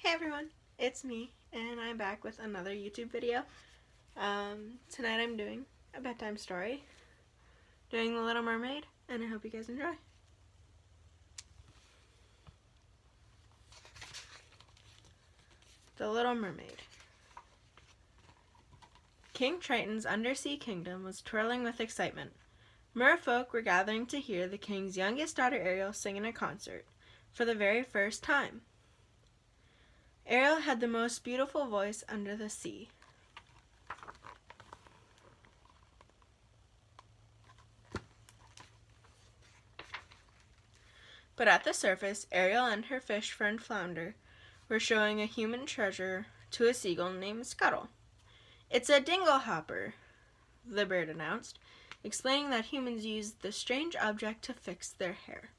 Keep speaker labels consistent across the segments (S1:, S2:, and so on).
S1: Hey everyone, it's me, and I'm back with another YouTube video. Tonight I'm doing a bedtime story, doing The Little Mermaid, and I hope you guys enjoy. The Little Mermaid. King Triton's undersea kingdom was twirling with excitement. Merfolk were gathering to hear the king's youngest daughter Ariel sing in a concert, for the very first time. Ariel had the most beautiful voice under the sea. But at the surface, Ariel and her fish friend Flounder were showing a human treasure to a seagull named Scuttle. "It's a dinglehopper," the bird announced, explaining that humans use the strange object to fix their hair.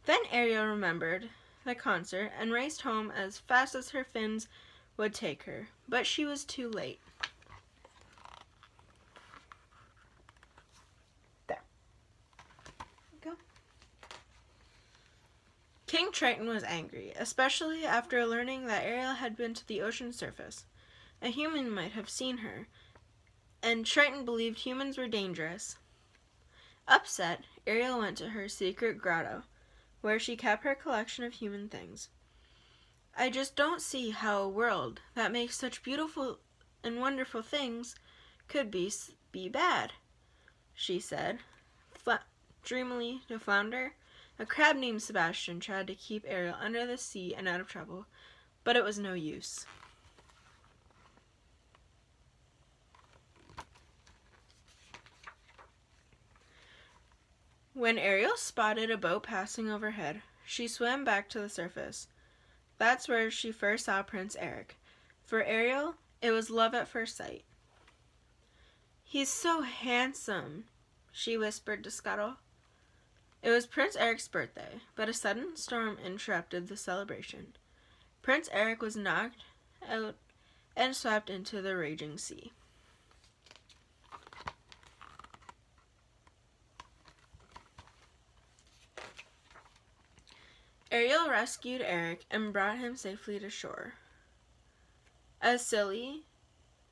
S1: Then Ariel remembered the concert and raced home as fast as her fins would take her, but she was too late. There. Go. King Triton was angry, especially after learning that Ariel had been to the ocean surface. A human might have seen her, and Triton believed humans were dangerous. Upset, Ariel went to her secret grotto, where she kept her collection of human things. "I just don't see how a world that makes such beautiful and wonderful things could be bad," she said, dreamily to Flounder. A crab named Sebastian tried to keep Ariel under the sea and out of trouble, but it was no use. When Ariel spotted a boat passing overhead, she swam back to the surface. That's where she first saw Prince Eric. For Ariel, it was love at first sight. "He's so handsome," she whispered to Scuttle. It was Prince Eric's birthday, but a sudden storm interrupted the celebration. Prince Eric was knocked out and swept into the raging sea. Ariel rescued Eric and brought him safely to shore. As silly,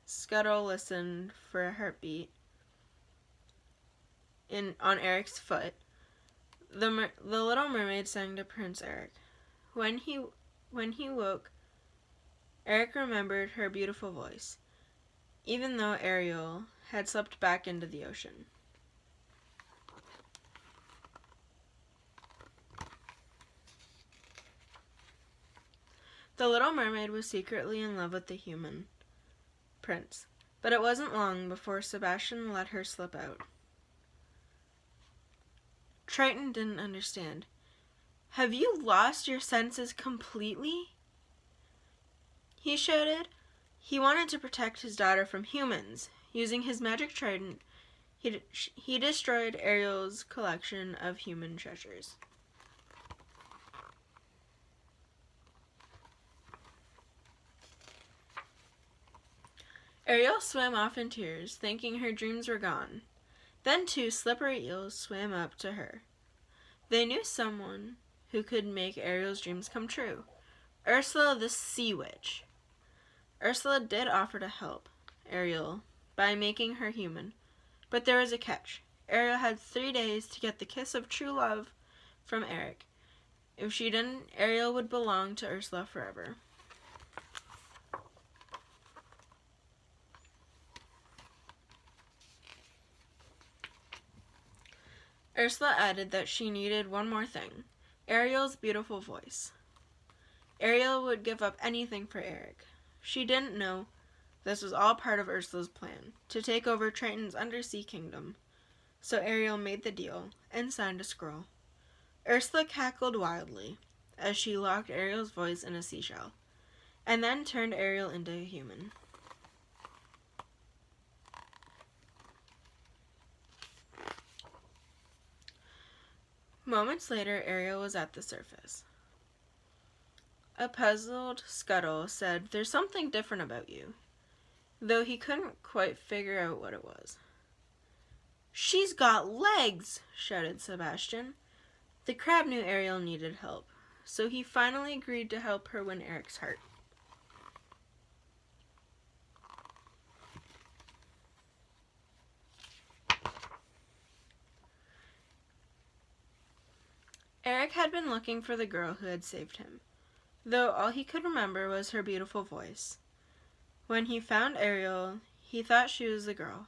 S1: Scuttle listened for a heartbeat on Eric's foot. The Little Mermaid sang to Prince Eric. When he woke, Eric remembered her beautiful voice, even though Ariel had slipped back into the ocean. The Little Mermaid was secretly in love with the human prince, but it wasn't long before Sebastian let her slip out. Triton didn't understand. "Have you lost your senses completely?" he shouted. He wanted to protect his daughter from humans. Using his magic trident, he destroyed Ariel's collection of human treasures. Ariel swam off in tears, thinking her dreams were gone. Then 2 slippery eels swam up to her. They knew someone who could make Ariel's dreams come true. Ursula the Sea Witch. Ursula did offer to help Ariel by making her human, but there was a catch. Ariel had 3 days to get the kiss of true love from Eric. If she didn't, Ariel would belong to Ursula forever. Ursula added that she needed one more thing: Ariel's beautiful voice. Ariel would give up anything for Eric. She didn't know this was all part of Ursula's plan, to take over Triton's undersea kingdom. So Ariel made the deal and signed a scroll. Ursula cackled wildly as she locked Ariel's voice in a seashell, and then turned Ariel into a human. Moments later, Ariel was at the surface. A puzzled Scuttle said, "There's something different about you," though he couldn't quite figure out what it was. "She's got legs!" shouted Sebastian. The crab knew Ariel needed help. so he finally agreed to help her win Eric's heart. Eric had been looking for the girl who had saved him, though all he could remember was her beautiful voice. When he found Ariel, he thought she was the girl,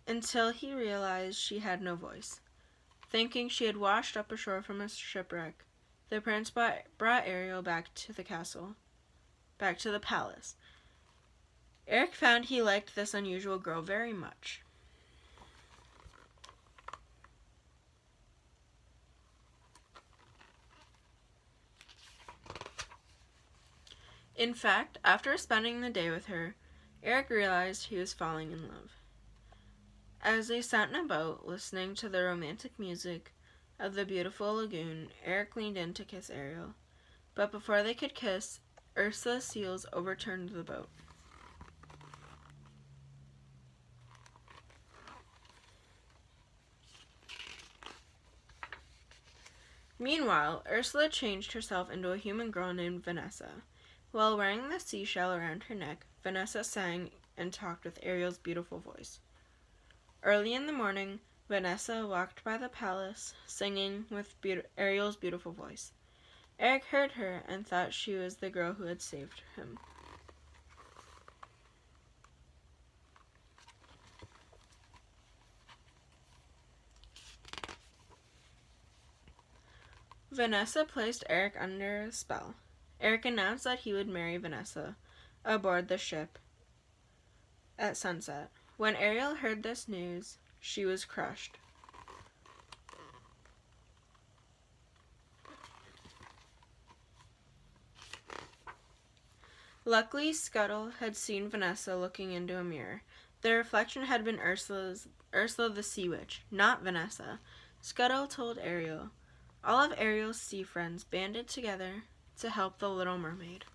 S1: until he realized she had no voice. Thinking she had washed up ashore from a shipwreck, the prince brought Ariel back to the castle, back to the palace. Eric found he liked this unusual girl very much. In fact, after spending the day with her, Eric realized he was falling in love. As they sat in a boat, listening to the romantic music of the beautiful lagoon, Eric leaned in to kiss Ariel. But before they could kiss, Ursula's seals overturned the boat. Meanwhile, Ursula changed herself into a human girl named Vanessa. While wearing the seashell around her neck, Vanessa sang and talked with Ariel's beautiful voice. Early in the morning, Vanessa walked by the palace, singing with Ariel's beautiful voice. Eric heard her and thought she was the girl who had saved him. Vanessa placed Eric under a spell. Eric announced that he would marry Vanessa aboard the ship at sunset. When Ariel heard this news, she was crushed. Luckily, Scuttle had seen Vanessa looking into a mirror. The reflection had been Ursula the Sea Witch, not Vanessa. Scuttle told Ariel. All of Ariel's sea friends banded together to help the Little Mermaid.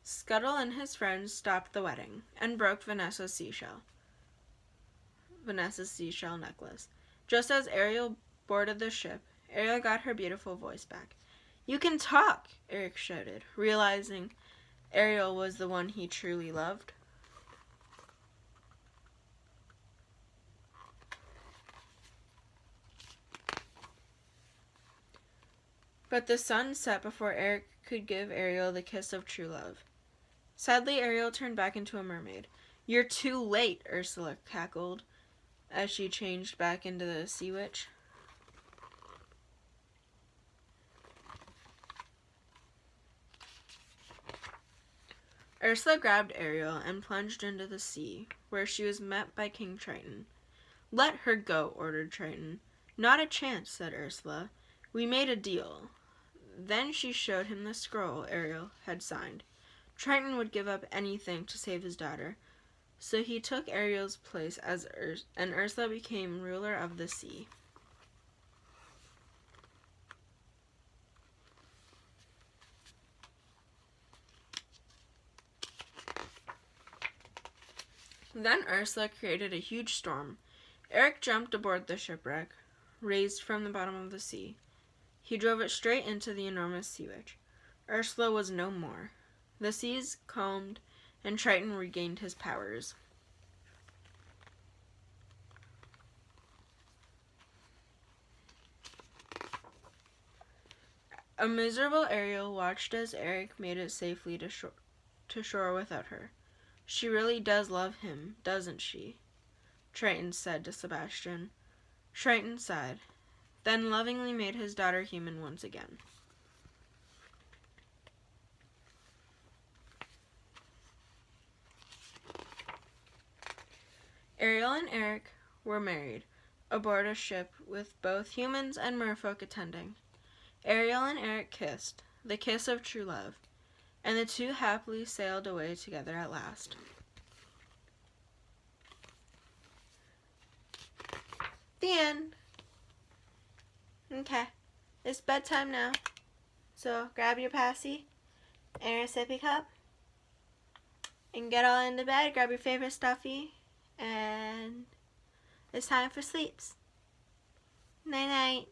S1: Scuttle and his friends stopped the wedding and broke Vanessa's seashell necklace. Just as Ariel boarded the ship, Ariel got her beautiful voice back. "You can talk!" Eric shouted, realizing Ariel was the one he truly loved. But the sun set before Eric could give Ariel the kiss of true love. Sadly, Ariel turned back into a mermaid. "You're too late," Ursula cackled as she changed back into the Sea Witch. Ursula grabbed Ariel and plunged into the sea, where she was met by King Triton. "Let her go," ordered Triton. "Not a chance," said Ursula. "We made a deal." Then she showed him the scroll Ariel had signed. Triton would give up anything to save his daughter, so he took Ariel's place and Ursula became ruler of the sea. Then Ursula created a huge storm. Eric jumped aboard the shipwreck, raised from the bottom of the sea. He drove it straight into the enormous Sea Witch. Ursula was no more. The seas calmed, and Triton regained his powers. A miserable Ariel watched as Eric made it safely to shore without her. "She really does love him, doesn't she?" Triton said to Sebastian. Triton sighed, then lovingly made his daughter human once again. Ariel and Eric were married, aboard a ship with both humans and merfolk attending. Ariel and Eric kissed, the kiss of true love, and the two happily sailed away together at last. The end. Okay, it's bedtime now, so grab your passy and your sippy cup and get all into bed. Grab your favorite stuffy and It's time for sleeps. Night night.